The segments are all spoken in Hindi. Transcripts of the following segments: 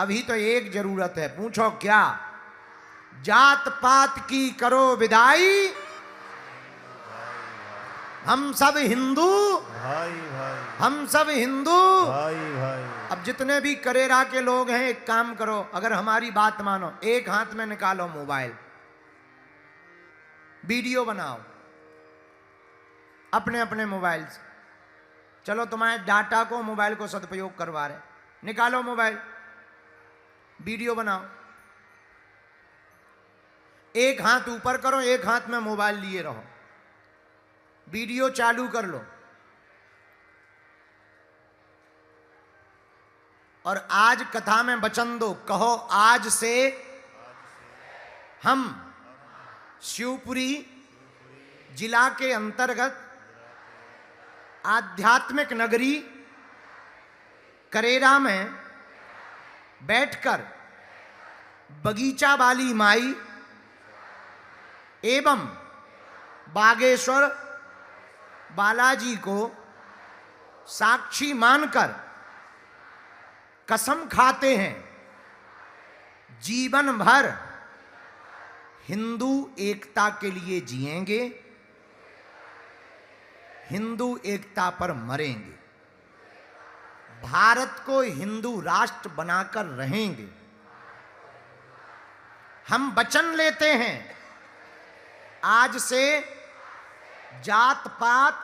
अभी तो एक जरूरत है, पूछो क्या? जात पात की करो विदाई, हम सब हिंदू भाई भाई, हम सब हिंदू भाई भाई। अब जितने भी करेरा के लोग हैं, एक काम करो, अगर हमारी बात मानो, एक हाथ में निकालो मोबाइल, वीडियो बनाओ अपने अपने मोबाइल से। चलो तुम्हारे डाटा को, मोबाइल को सदुपयोग करवा रहे, निकालो मोबाइल, वीडियो बनाओ। एक हाथ ऊपर करो, एक हाथ में मोबाइल लिए रहो, वीडियो चालू कर लो। और आज कथा में वचन दो, कहो आज से हम शिवपुरी जिला के अंतर्गत आध्यात्मिक नगरी करेरा में बैठकर बगीचा वाली माई एवं बागेश्वर बालाजी को साक्षी मानकर कसम खाते हैं, जीवन भर हिंदू एकता के लिए जिएंगे, हिंदू एकता पर मरेंगे, भारत को हिंदू राष्ट्र बनाकर रहेंगे। हम वचन लेते हैं, आज से जात पात,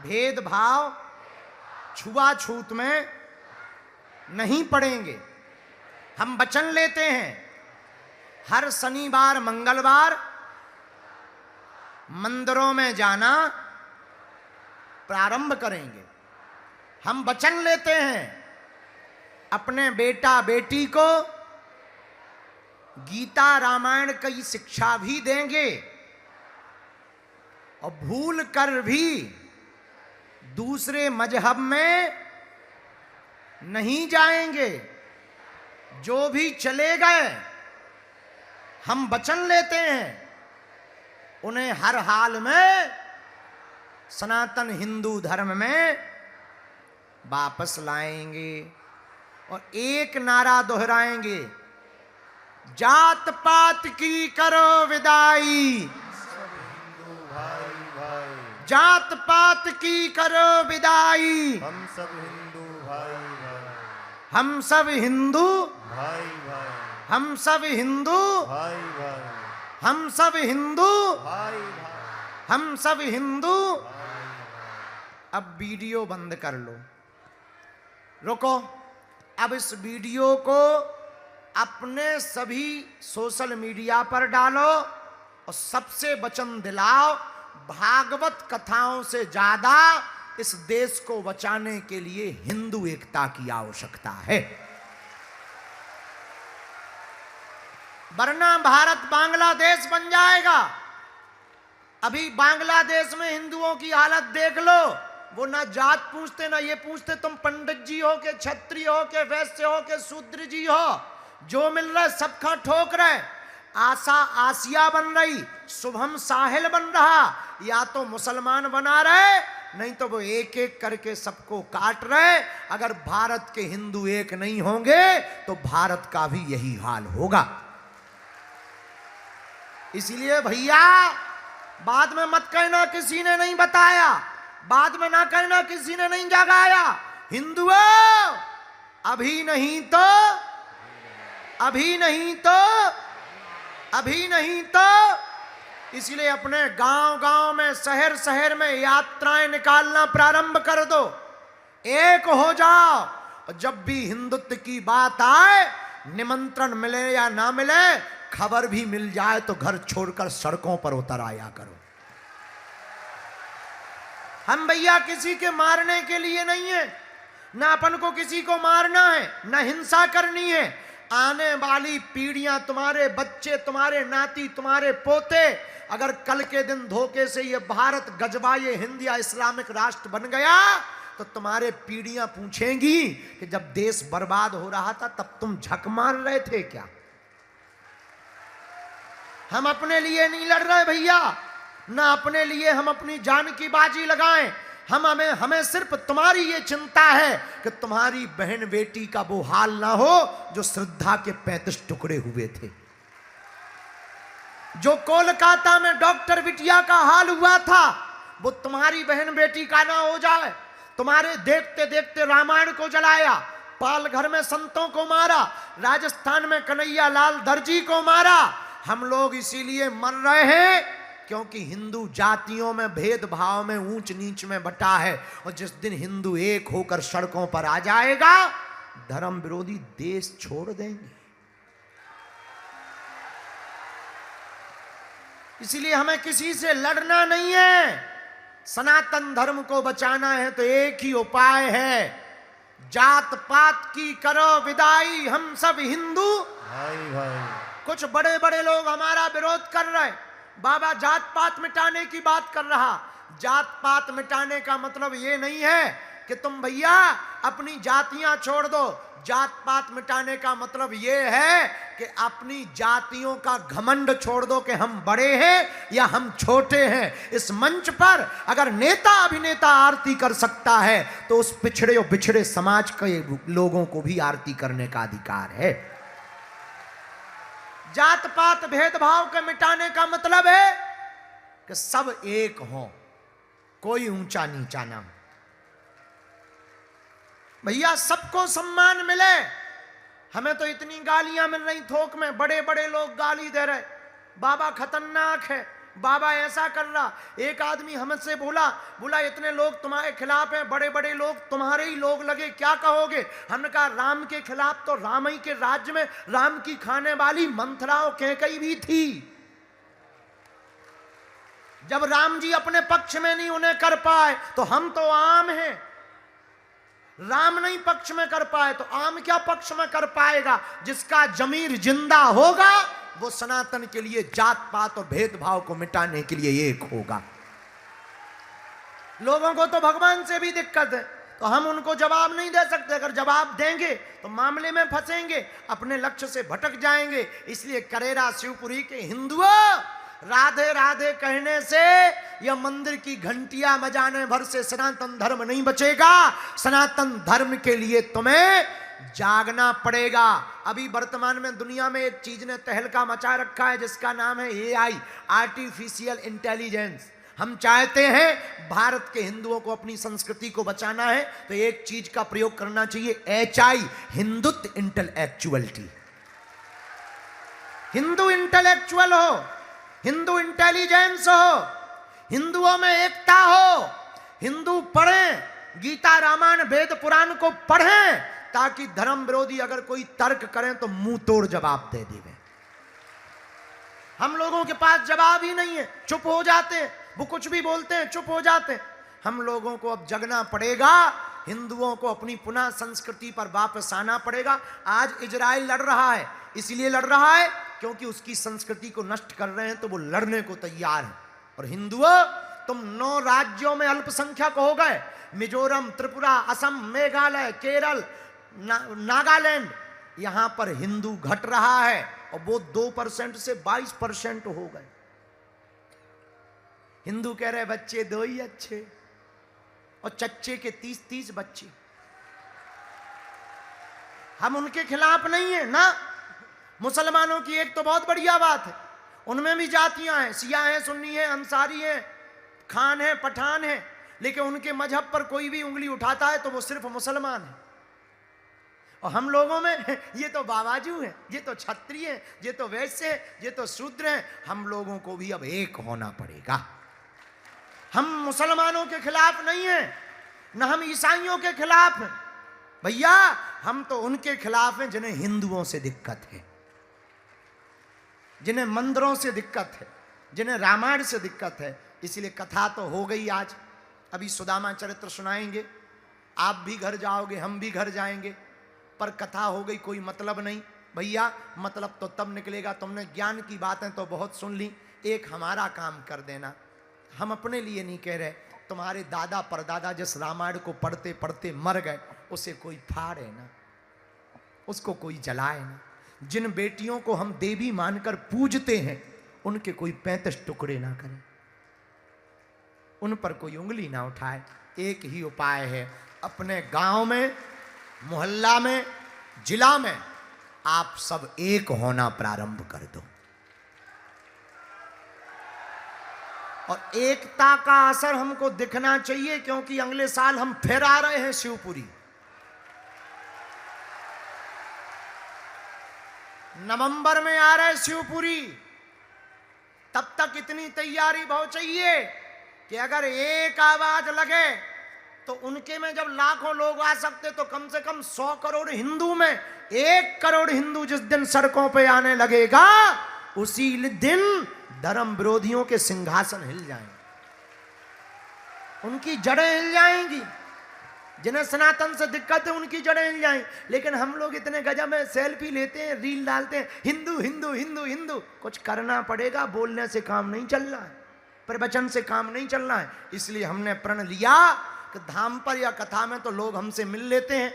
भेदभाव, छुआछूत में नहीं पड़ेंगे। हम वचन लेते हैं, हर शनिवार मंगलवार मंदिरों में जाना प्रारंभ करेंगे। हम वचन लेते हैं, अपने बेटा बेटी को गीता रामायण की शिक्षा भी देंगे और भूल कर भी दूसरे मजहब में नहीं जाएंगे। जो भी चले गए, हम वचन लेते हैं, उन्हें हर हाल में सनातन हिंदू धर्म में वापस लाएंगे और एक नारा दोहराएंगे, जात पात की करो विदाई, भाई भाई, जात पात की करो विदाई, हम सब हिंदू भाई भाई, हम सब हिंदू भाई भाई, हम सब हिंदू भाई भाई, हम सब हिंदू भाई भाई, हम सब हिंदू। अब वीडियो बंद कर लो, रुको। अब इस वीडियो को अपने सभी सोशल मीडिया पर डालो और सबसे वचन दिलाओ, भागवत कथाओं से ज्यादा इस देश को बचाने के लिए हिंदू एकता की आवश्यकता है। वरना भारत बांग्लादेश बन जाएगा। अभी बांग्लादेश में हिंदुओं की हालत देख लो, वो ना जात पूछते ना ये पूछते तुम पंडित जी हो के क्षत्रिय हो के वैश्य हो के शूद्र जी हो, जो मिल रहा है सबका ठोक रहे। आशा आसिया बन रही, शुभम साहिल बन रहा, या तो मुसलमान बना रहे, नहीं तो वो एक एक करके सबको काट रहे। अगर भारत के हिंदू एक नहीं होंगे तो भारत का भी यही हाल होगा। इसलिए भैया, बाद में मत कहना किसी ने नहीं बताया, बाद में ना कहना किसी ने नहीं जगाया। हिंदुओं, अभी नहीं तो अभी नहीं तो अभी नहीं तो इसलिए अपने गांव गांव में, शहर शहर में यात्राएं निकालना प्रारंभ कर दो, एक हो जाओ। और जब भी हिंदुत्व की बात आए, निमंत्रण मिले या ना मिले, खबर भी मिल जाए तो घर छोड़कर सड़कों पर उतर आया करो। हम भैया किसी के मारने के लिए नहीं है, ना अपन को किसी को मारना है, ना हिंसा करनी है। आने वाली पीढ़ियां, तुम्हारे बच्चे, तुम्हारे नाती, तुम्हारे पोते, अगर कल के दिन धोखे से ये भारत गजबा, ये हिंद या इस्लामिक राष्ट्र बन गया, तो तुम्हारे पीढ़ियां पूछेंगी कि जब देश बर्बाद हो रहा था तब तुम झक मार रहे थे क्या? हम अपने लिए नहीं लड़ रहे भैया, ना अपने लिए हम अपनी जान की बाजी लगाएं। हमें सिर्फ तुम्हारी ये चिंता है कि तुम्हारी बहन बेटी का वो हाल ना हो जो श्रद्धा के 35 टुकड़े हुए थे, जो कोलकाता में डॉक्टर बिटिया का हाल हुआ था, वो तुम्हारी बहन बेटी का ना हो जाए। तुम्हारे देखते देखते रामायण को जलाया, पालघर में संतों को मारा, राजस्थान में कन्हैया लाल दर्जी को मारा। हम लोग इसीलिए मर रहे हैं क्योंकि हिंदू जातियों में भेदभाव में ऊंच नीच में बटा है। और जिस दिन हिंदू एक होकर सड़कों पर आ जाएगा, धर्म विरोधी देश छोड़ देंगे। इसीलिए हमें किसी से लड़ना नहीं है। सनातन धर्म को बचाना है तो एक ही उपाय है, जात पात की करो विदाई, हम सब हिंदू भाई भाई। कुछ बड़े बड़े लोग हमारा विरोध कर रहे, बाबा जात पात मिटाने की बात कर रहा। जात पात मिटाने का मतलब ये नहीं है कि तुम भैया अपनी जातियां छोड़ दो। जात पात मिटाने का मतलब ये है कि अपनी जातियों का घमंड छोड़ दो कि हम बड़े हैं या हम छोटे हैं। इस मंच पर अगर नेता अभिनेता आरती कर सकता है तो उस पिछड़े और बिछड़े समाज के लोगों को भी आरती करने का अधिकार है। जात पात भेदभाव के मिटाने का मतलब है कि सब एक हों, कोई ऊंचा नीचा ना हो। भैया सबको सम्मान मिले। हमें तो इतनी गालियां मिल रही थोक में, बड़े बड़े लोग गाली दे रहे, बाबा खतरनाक है, बाबा ऐसा कर रहा। एक आदमी हमसे बोला इतने लोग तुम्हारे खिलाफ हैं, बड़े बड़े लोग तुम्हारे ही लोग लगे, क्या कहोगे? हमने कहा राम के खिलाफ तो राम ही के राज्य में राम की खाने वाली मंथरा और कैकई भी थी। जब राम जी अपने पक्ष में नहीं उन्हें कर पाए तो हम तो आम हैं। राम नहीं पक्ष में कर पाए तो आम क्या पक्ष में कर पाएगा? जिसका जमीर जिंदा होगा वो सनातन के लिए जात पात और भेदभाव को मिटाने के लिए एक होगा। लोगों को तो भगवान से भी दिक्कत है तो हम उनको जवाब नहीं दे सकते। अगर जवाब देंगे तो मामले में फंसेंगे, अपने लक्ष्य से भटक जाएंगे। इसलिए करेरा शिवपुरी के हिंदुओं, राधे राधे कहने से या मंदिर की घंटियां बजाने भर से सनातन धर्म नहीं बचेगा। सनातन धर्म के लिए तुम्हें जागना पड़ेगा। अभी वर्तमान में दुनिया में एक चीज ने तहलका मचा रखा है जिसका नाम है एआई, आर्टिफिशियल इंटेलिजेंस। हम चाहते हैं भारत के हिंदुओं को अपनी संस्कृति को बचाना है तो एक चीज का प्रयोग करना चाहिए, HI, Hindutva intellectuality. Hindu intellectual हो, हिंदू इंटेलिजेंस हो, हिंदुओं में एकता हो। हिंदू पढ़ें, गीता रामायण वेद पुराण को पढ़ें ताकि धर्म विरोधी अगर कोई तर्क करें तो मुंह तोड़ जवाब दे देवे। हम लोगों के पास जवाब ही नहीं है, चुप हो जाते हैं। वो कुछ भी बोलते हैं चुप हो जाते हैं। हम लोगों को अब जगना पड़ेगा, हिंदुओं को अपनी पुनः संस्कृति पर वापस आना पड़ेगा। आज इजराइल लड़ रहा है, इसलिए लड़ रहा है क्योंकि उसकी संस्कृति को नष्ट कर रहे हैं तो वो लड़ने को तैयार है। और हिंदुओं, तुम 9 राज्यों में अल्पसंख्यक हो गए, मिजोरम, त्रिपुरा, असम, मेघालय, केरल, नागालैंड, यहां पर हिंदू घट रहा है और वो 2% से 22% हो गए। हिंदू कह रहे बच्चे 2 ही अच्छे और चच्चे के 30-30 बच्चे। हम उनके खिलाफ नहीं है ना। मुसलमानों की एक तो बहुत बढ़िया बात है, उनमें भी जातियां हैं, शिया हैं, सुन्नी हैं, अंसारी हैं, खान हैं, पठान हैं, लेकिन उनके मजहब पर कोई भी उंगली उठाता है तो वो सिर्फ मुसलमान है। और हम लोगों में ये तो बाबाजू हैं, ये तो क्षत्रिय हैं, ये तो वैश्य हैं, ये तो शूद्र हैं। हम लोगों को भी अब एक होना पड़ेगा। हम मुसलमानों के खिलाफ नहीं हैं, न हम ईसाइयों के खिलाफ हैं। भैया हम तो उनके खिलाफ हैं जिन्हें हिंदुओं से दिक्कत है, जिन्हें मंदिरों से दिक्कत है, जिन्हें रामायण से दिक्कत है। इसलिए कथा तो हो गई आज, अभी सुदामा चरित्र सुनाएंगे, आप भी घर जाओगे, हम भी घर जाएंगे, पर कथा हो गई, कोई मतलब नहीं। भैया मतलब तो तब निकलेगा, तुमने ज्ञान की बातें तो बहुत सुन ली, एक हमारा काम कर देना। हम अपने लिए नहीं कह रहे, तुम्हारे दादा परदादा जिस रामायण को पढ़ते पढ़ते मर गए उसे कोई फाड़े ना, उसको कोई जलाए ना। जिन बेटियों को हम देवी मानकर पूजते हैं उनके कोई 35 टुकड़े ना करें, उन पर कोई उंगली ना उठाए। एक ही उपाय है, अपने गांव में, मोहल्ला में, जिला में आप सब एक होना प्रारंभ कर दो। और एकता का असर हमको दिखना चाहिए, क्योंकि अगले साल हम फिर आ रहे हैं शिवपुरी। नवंबर में आ रहे शिवपुरी। तब तक इतनी तैयारी बहुत चाहिए कि अगर एक आवाज लगे तो उनके में जब लाखों लोग आ सकते, तो कम से कम 100 करोड़ हिंदू में 1 करोड़ हिंदू जिस दिन सड़कों पे आने लगेगा, उसी दिन धर्म विरोधियों के सिंहासन हिल जाएंगे, उनकी जड़ें हिल जाएंगी। जिन्हें सनातन से दिक्कत है उनकी जड़ें हिल जाएंगी। लेकिन हम लोग इतने गजब में सेल्फी लेते हैं, रील डालते हैं, हिंदू हिंदू हिंदू हिंदू। कुछ करना पड़ेगा, बोलने से काम नहीं चल रहा है, प्रवचन से काम नहीं चल रहा है। इसलिए हमने प्रण लिया कि धाम पर या कथा में तो लोग हमसे मिल लेते हैं,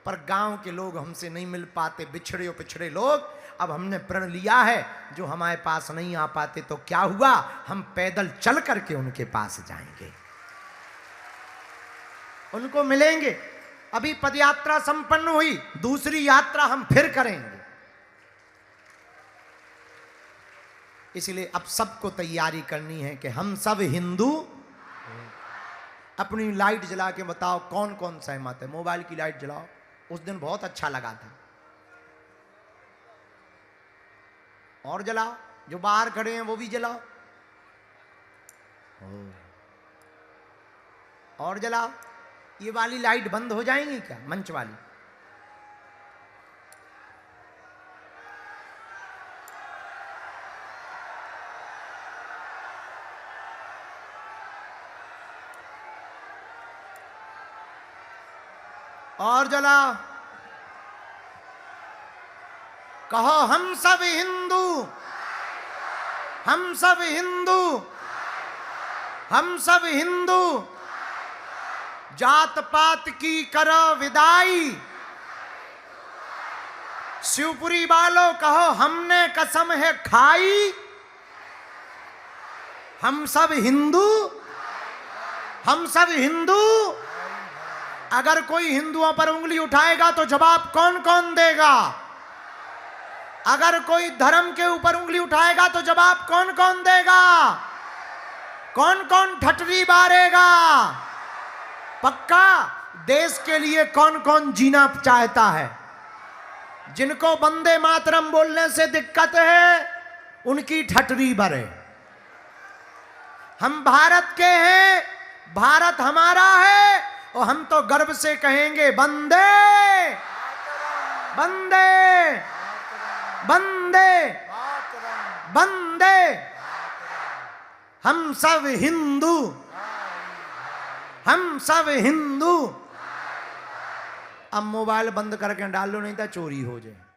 पर गांव के लोग हमसे नहीं मिल पाते, बिछड़े और पिछड़े लोग। अब हमने प्रण लिया है, जो हमारे पास नहीं आ पाते तो क्या हुआ, हम पैदल चल करके उनके पास जाएंगे, उनको मिलेंगे। अभी पदयात्रा संपन्न हुई, दूसरी यात्रा हम फिर करेंगे। इसलिए अब सबको तैयारी करनी है कि हम सब हिंदू। अपनी लाइट जला के बताओ कौन कौन सहमत है। मोबाइल की लाइट जलाओ। उस दिन बहुत अच्छा लगा था। और जलाओ, जो बाहर खड़े हैं वो भी जलाओ, और जलाओ। ये वाली लाइट बंद हो जाएंगी क्या, मंच वाली? और जलाओ। कहो हम सब हिंदू, हम सब हिंदू, हम सब हिंदू। जात पात की करो विदाई। शिवपुरी वालों कहो हमने कसम है खाई। हम सब हिंदू, हम सब हिंदू। अगर कोई हिंदुओं पर उंगली उठाएगा तो जवाब कौन कौन देगा? अगर कोई धर्म के ऊपर उंगली उठाएगा तो जवाब कौन कौन देगा? कौन कौन ठटरी बारेगा? पक्का देश के लिए कौन कौन जीना चाहता है? जिनको वंदे मातरम बोलने से दिक्कत है उनकी ठटरी भरे। हम भारत के हैं, भारत हमारा है, और हम तो गर्व से कहेंगे वंदे वंदे वंदे वंदे। हम सब हिंदू, हम सब हिंदू। अब मोबाइल बंद करके डाल लो, नहीं तो चोरी हो जाए।